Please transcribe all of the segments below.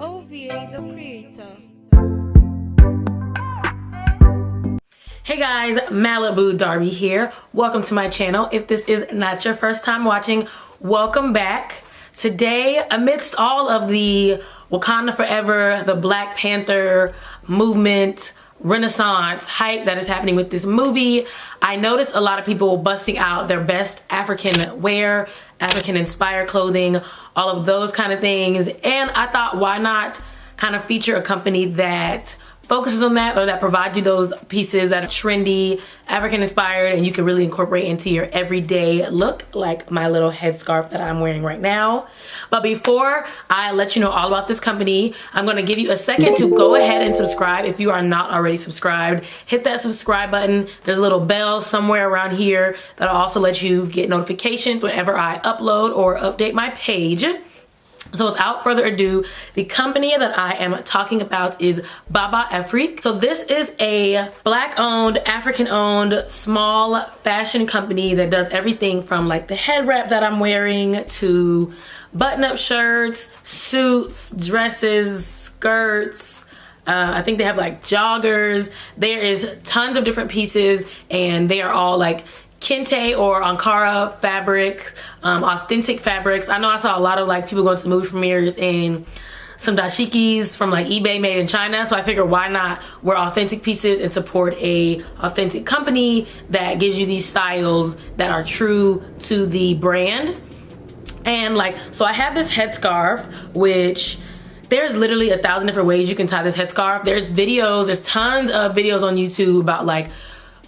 OVA the creator. Hey guys, Malibu Darby here. Welcome to my channel. If this is not your first time watching, welcome back. Today, amidst all of the Wakanda Forever, the Black Panther movement, renaissance hype that is happening with this movie, I noticed a lot of people busting out their best African wear, African inspired clothing, all of those kind of things. And I thought, why not kind of feature a company that focuses on that, or that provides you those pieces that are trendy, African inspired, and you can really incorporate into your everyday look, like my little headscarf that I'm wearing right now. But before I let you know all about this company, I'm gonna give you a second to go ahead and subscribe if you are not already subscribed. Hit that subscribe button. There's a little bell somewhere around here that'll also let you get notifications whenever I upload or update my page. So without further ado, the company that I am talking about is BabaAfrik. So this is a Black-owned, African-owned, small fashion company that does everything from like the head wrap that I'm wearing to button-up shirts, suits, dresses, skirts. I think they have like joggers. There is tons of different pieces, and they are all like kente or Ankara fabric, authentic fabrics. I know I saw a lot of like people going to the movie premieres in some dashikis from like eBay made in China. So I figured, why not wear authentic pieces and support a authentic company that gives you these styles that are true to the brand. And like, so I have this headscarf, which there's literally 1,000 different ways you can tie this headscarf. There's tons of videos on YouTube about like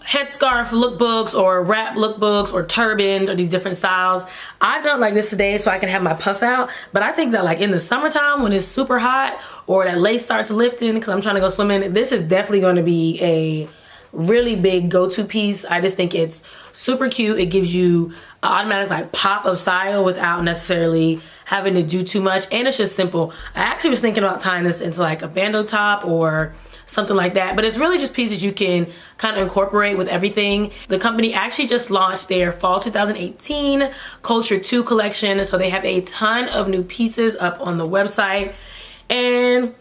headscarf lookbooks or wrap lookbooks or turbans or these different styles. I've done like this today so I can have my puff out, but I think that like in the summertime when it's super hot or that lace starts lifting because I'm trying to go swimming, this is definitely going to be a really big go-to piece. I just think it's super cute. It gives you an automatic like pop of style without necessarily having to do too much, and it's just simple. I actually was thinking about tying this into like a bandeau top or something like that, but it's really just pieces you can kind of incorporate with everything. The company actually just launched their fall 2018 Culture 2 collection, so they have a ton of new pieces up on the website, and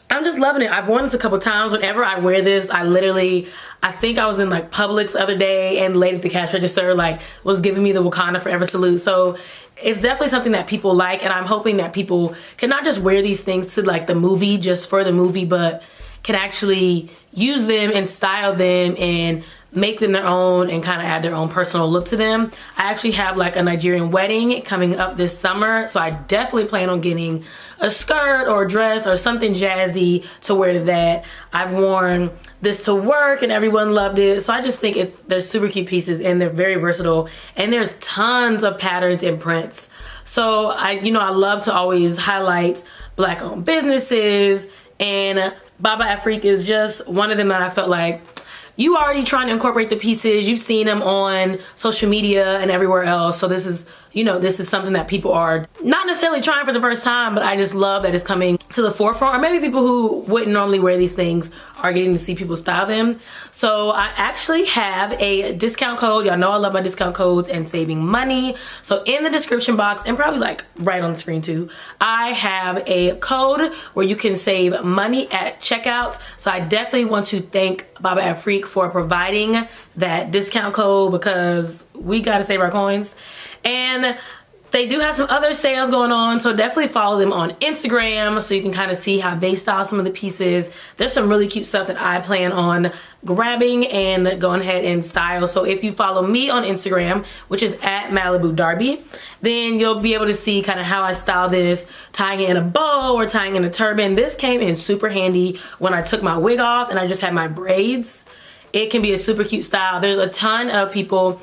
I'm just loving it. I've worn this a couple times. Whenever I wear this, I think I was in like Publix the other day, and the lady at the cash register like was giving me the Wakanda Forever salute. So it's definitely something that people like, and I'm hoping that people can not just wear these things to like the movie just for the movie, but can actually use them and style them and make them their own and kind of add their own personal look to them. I actually have like a Nigerian wedding coming up this summer, so I definitely plan on getting a skirt or a dress or something jazzy to wear to that. I've worn this to work and everyone loved it, so I just think they're super cute pieces and they're very versatile, and there's tons of patterns and prints. So I love to always highlight Black-owned businesses, and BabaAfrik is just one of them that I felt like you already trying to incorporate the pieces. You've seen them on social media and everywhere else. So this is something that people are not necessarily trying for the first time, but I just love that it's coming to the forefront. Or maybe people who wouldn't normally wear these things are getting to see people style them. So I actually have a discount code. Y'all know I love my discount codes and saving money. So in the description box, and probably like right on the screen too, I have a code where you can save money at checkout. So I definitely want to thank BabaAfrik for providing that discount code, because we gotta save our coins. And they do have some other sales going on, so definitely follow them on Instagram so you can kind of see how they style some of the pieces. There's some really cute stuff that I plan on grabbing and going ahead and style. So if you follow me on Instagram, which is at Malibu Darby, then you'll be able to see kind of how I style this, tying it in a bow or tying in a turban. This came in super handy when I took my wig off and I just had my braids. It can be a super cute style. There's a ton of people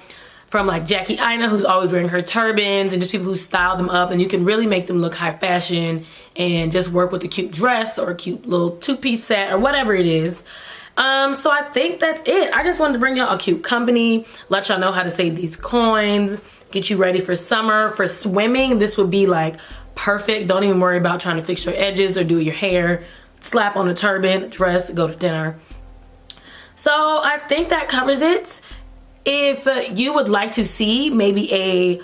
from like Jackie Aina, who's always wearing her turbans, and just people who style them up, and you can really make them look high fashion and just work with a cute dress or a cute little two-piece set or whatever it is. So I think that's it. I just wanted to bring y'all a cute company, let y'all know how to save these coins, get you ready for summer. For swimming, this would be like perfect. Don't even worry about trying to fix your edges or do your hair. Slap on a turban, dress, go to dinner. So I think that covers it. If you would like to see maybe a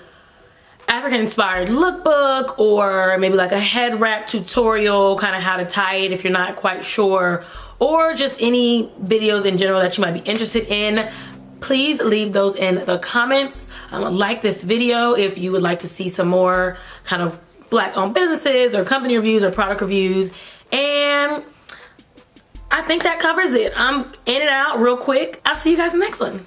African inspired lookbook, or maybe like a head wrap tutorial, kind of how to tie it if you're not quite sure, or just any videos in general that you might be interested in, please leave those in the comments. Like this video if you would like to see some more kind of Black owned businesses or company reviews or product reviews. And I think that covers it. I'm in and out real quick. I'll see you guys in the next one.